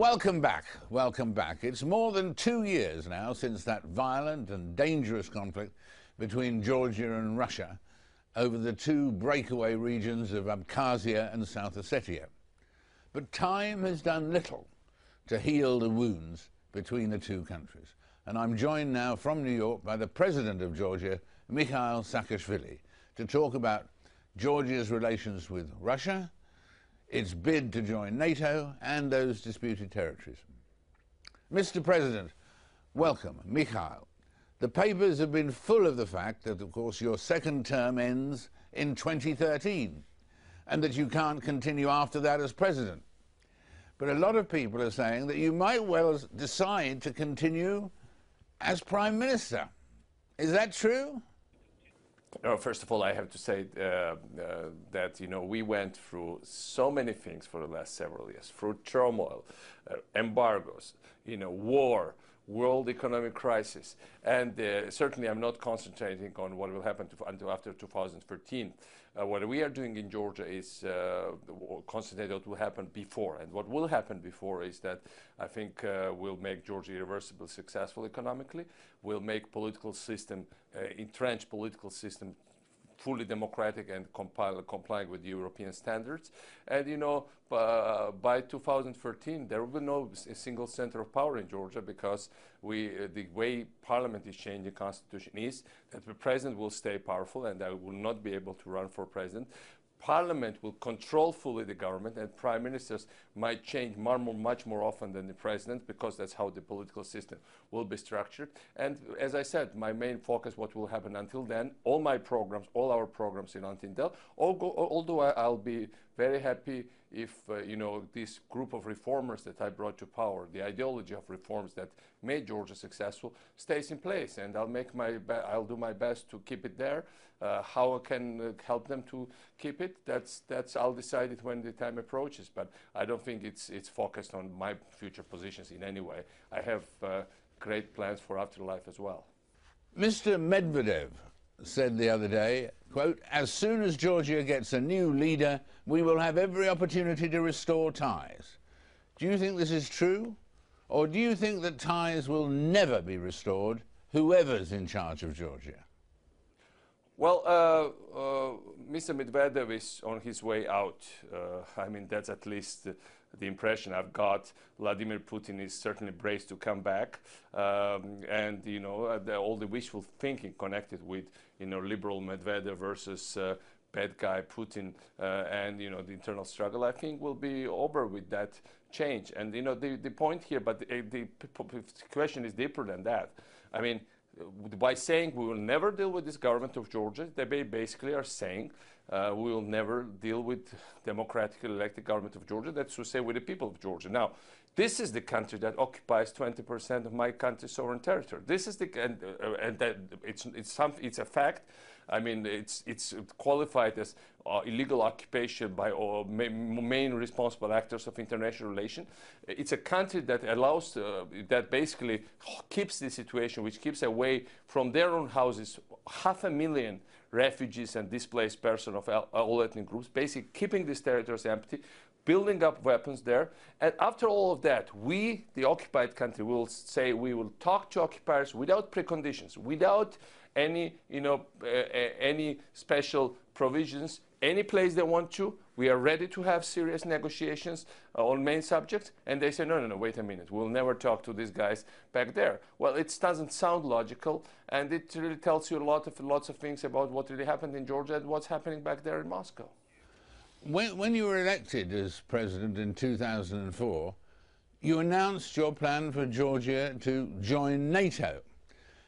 Welcome back, welcome back. It's more than 2 years now since that violent and dangerous conflict between Georgia and Russia over the two breakaway regions of Abkhazia and South Ossetia. But time has done little to heal the wounds between the two countries. And I'm joined now from New York by the President of Georgia, Mikheil Saakashvili, to talk about Georgia's relations with Russia, its bid to join NATO, and those disputed territories. Mr. President, welcome. Mikheil, the papers have been full of the fact that, of course, your second term ends in 2013 and that you can't continue after that as president. But a lot of people are saying that you might well decide to continue as prime minister. Is that true? No, first of all, I have to say that, we went through so many things for the last several years, through turmoil, embargoes, war, world economic crisis. And certainly I'm not concentrating on what will happen until after 2013. What we are doing in Georgia is concentrate on what will happen before. And what will happen before is that I think we'll make Georgia irreversibly successful economically. We'll make political system, entrenched political system, fully democratic and complying with European standards. And by 2013 there will be no single center of power in Georgia, because the way Parliament is changing the Constitution is that the President will stay powerful and I will not be able to run for President. Parliament will control fully the government, and prime ministers might change much more often than the president, because that's how the political system will be structured. And as I said, my main focus, what will happen until then, all our programs in until then, although I'll be very happy if this group of reformers that I brought to power, the ideology of reforms that made Georgia successful, stays in place, and I'll do my best to keep it there. How I can help them to keep it, that's I'll decide it when the time approaches. But I don't think it's focused on my future positions in any way. I have great plans for afterlife as well. Mr. Medvedev said the other day, quote, "As soon as Georgia gets a new leader, we will have every opportunity to restore ties." Do you think this is true? Or do you think that ties will never be restored, whoever's in charge of Georgia? Well, Mr. Medvedev is on his way out. That's at least the impression I've got. Vladimir Putin is certainly braced to come back. And all the wishful thinking connected with, liberal Medvedev versus bad guy Putin and, the internal struggle, I think will be over with that change. And, the point here, but the question is deeper than that. By saying we will never deal with this government of Georgia, they basically are saying we will never deal with democratically elected government of Georgia. That's to say, with the people of Georgia. Now, this is the country that occupies 20% of my country's sovereign territory. This is and that it's a fact. It's qualified as illegal occupation by main responsible actors of international relations. It's a country that allows, that basically keeps the situation, which keeps away from their own houses 500,000 refugees and displaced persons of all ethnic groups, basically keeping these territories empty, building up weapons there. And after all of that, we, the occupied country, will say we will talk to occupiers without preconditions, without any special provisions, any place they want to. We are ready to have serious negotiations on main subjects. And they say, no, wait a minute, we'll never talk to these guys back there. Well, it doesn't sound logical, and it really tells you lots of things about what really happened in Georgia and what's happening back there in Moscow. When you were elected as president in 2004, you announced your plan for Georgia to join NATO.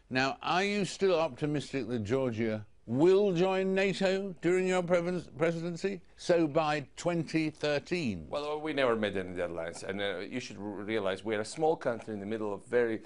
Now, are you still optimistic that Georgia will join NATO during your presidency, so by 2013? Well, we never made any deadlines, and you should realize we're a small country in the middle of very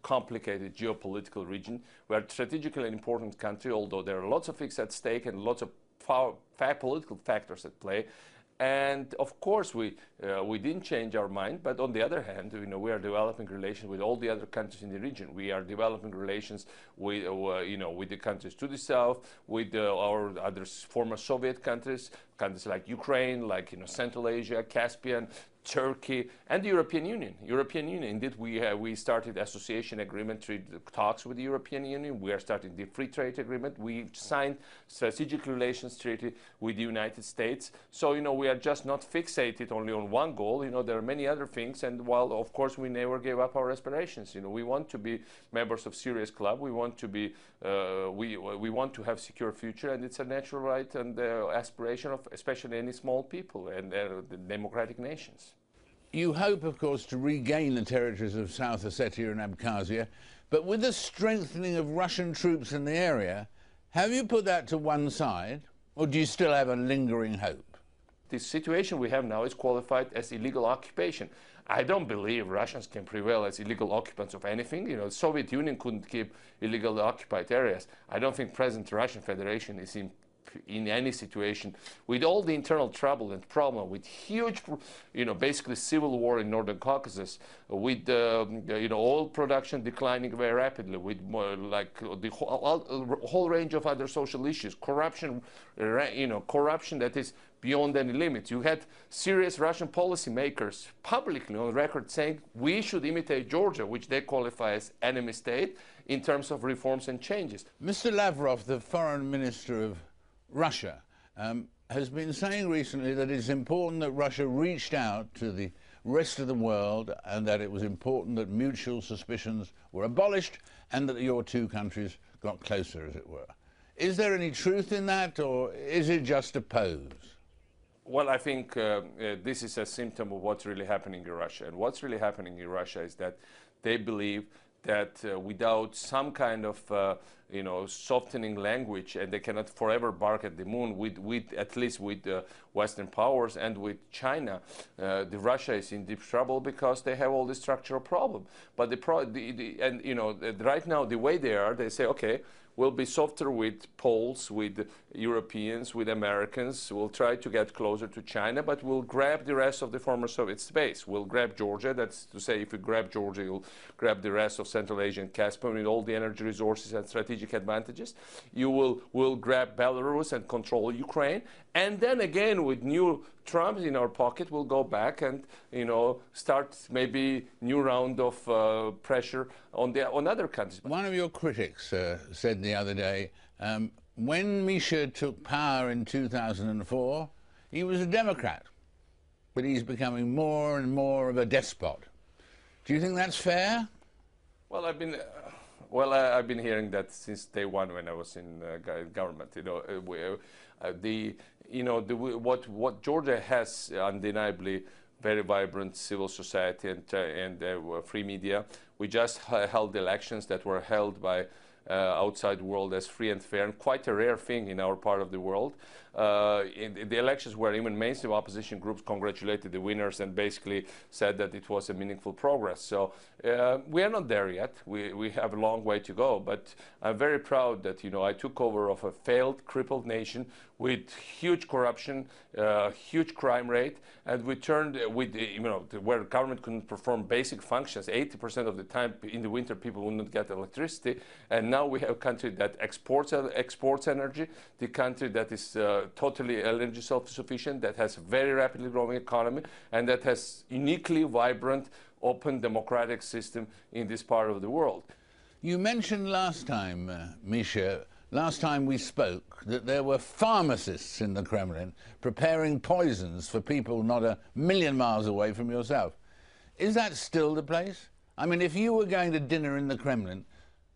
complicated geopolitical region. We're a strategically important country, although there are lots of things at stake and lots of political factors at play. And of course, we didn't change our mind. But on the other hand, we are developing relations with all the other countries in the region. We are developing relations with, with the countries to the south, with our other former Soviet countries like Ukraine, like Central Asia, Caspian, Turkey, and the European Union. Indeed, we started association agreement talks with the European Union. We are starting the free trade agreement. We signed strategic relations treaty with the United States. So, we are just not fixated only on one goal. There are many other things. And while, of course, we never gave up our aspirations. We want to be members of serious club. We want to be, we want to have secure future, and it's a natural right and aspiration of especially any small people and the democratic nations. You hope, of course, to regain the territories of South Ossetia and Abkhazia, but with the strengthening of Russian troops in the area, have you put that to one side, or do you still have a lingering hope? The situation we have now is qualified as illegal occupation. I don't believe Russians can prevail as illegal occupants of anything. The Soviet Union couldn't keep illegally occupied areas. I don't think present Russian Federation is in any situation, with all the internal trouble and problem, with huge, basically civil war in Northern Caucasus, with oil production declining very rapidly, with the whole range of other social issues, corruption, corruption that is beyond any limits. You had serious Russian policymakers publicly on record saying we should imitate Georgia, which they qualify as enemy state, in terms of reforms and changes. Mr. Lavrov, the foreign minister of Russia, has been saying recently that it's important that Russia reached out to the rest of the world and that it was important that mutual suspicions were abolished and that your two countries got closer, as it were. Is there any truth in that, or is it just a pose? Well, I think this is a symptom of what's really happening in Russia. And what's really happening in Russia is that they believe that without some kind of softening language, and they cannot forever bark at the moon at least with Western powers and with China, the Russia is in deep trouble because they have all this structural problem. But right now the way they say, okay, we'll be softer with Poles, with Europeans, with Americans. We'll try to get closer to China, but we'll grab the rest of the former Soviet space. We'll grab Georgia. That's to say, if you grab Georgia, you'll grab the rest of Central Asia and Caspian with all the energy resources and strategic advantages. You will grab Belarus and control Ukraine. And then again, with new Trump in our pocket, we'll go back and start maybe new round of pressure on other countries. One of your critics said the other day, when Misha took power in 2004, he was a Democrat, but he's becoming more and more of a despot. Do you think that's fair? Well, I've been hearing that since day one when I was in government. What Georgia has undeniably very vibrant civil society and free media. We just held elections that were held by outside world as free and fair, and quite a rare thing in our part of the world. In the elections where even mainstream opposition groups congratulated the winners and basically said that it was a meaningful progress. So we are not there yet. We have a long way to go, but I'm very proud that I took over of a failed, crippled nation with huge corruption, huge crime rate, and we turned with where government couldn't perform basic functions. 80% of the time in the winter people would not get electricity, and now we have a country that exports energy, the country that is totally energy self-sufficient, that has a very rapidly growing economy, and that has uniquely vibrant, open, democratic system in this part of the world. You mentioned last time, Misha, last time we spoke, that there were pharmacists in the Kremlin preparing poisons for people not a million miles away from yourself. Is that still the place? I mean, if you were going to dinner in the Kremlin,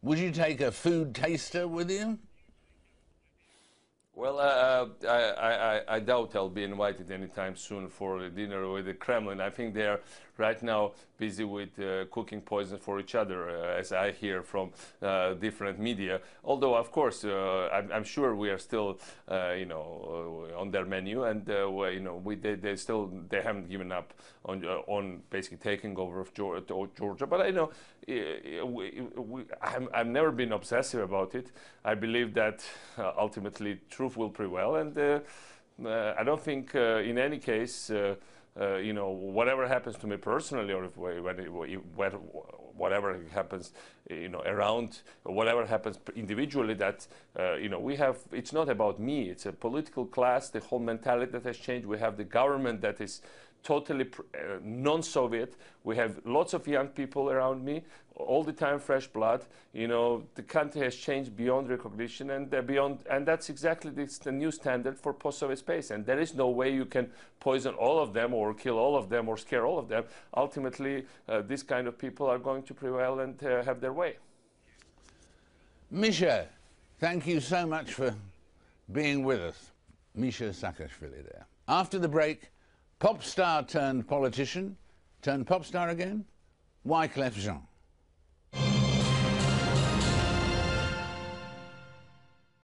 would you take a food taster with you? Well, I doubt I'll be invited anytime soon for a dinner with the Kremlin. I think they are right now busy with cooking poison for each other, as I hear from different media. Although, of course, I'm sure we are still, on their menu, and they haven't given up on basically taking over of Georgia. But I know I've never been obsessive about it. I believe that ultimately truth will prevail, and I don't think in any case you know, whatever happens to me personally, or if, whatever happens, you know, around, whatever happens individually, that, you know, we have, it's not about me, it's a political class, the whole mentality that has changed. We have the government that is totally non-Soviet. We have lots of young people around me, all the time fresh blood. You know, the country has changed beyond recognition, and that's exactly the new standard for post-Soviet space. And there is no way you can poison all of them or kill all of them or scare all of them. Ultimately, this kind of people are going to prevail and have their way. Misha, thank you so much for being with us. Mikheil Saakashvili there. After the break, pop star turned politician, turned pop star again, Wyclef Jean.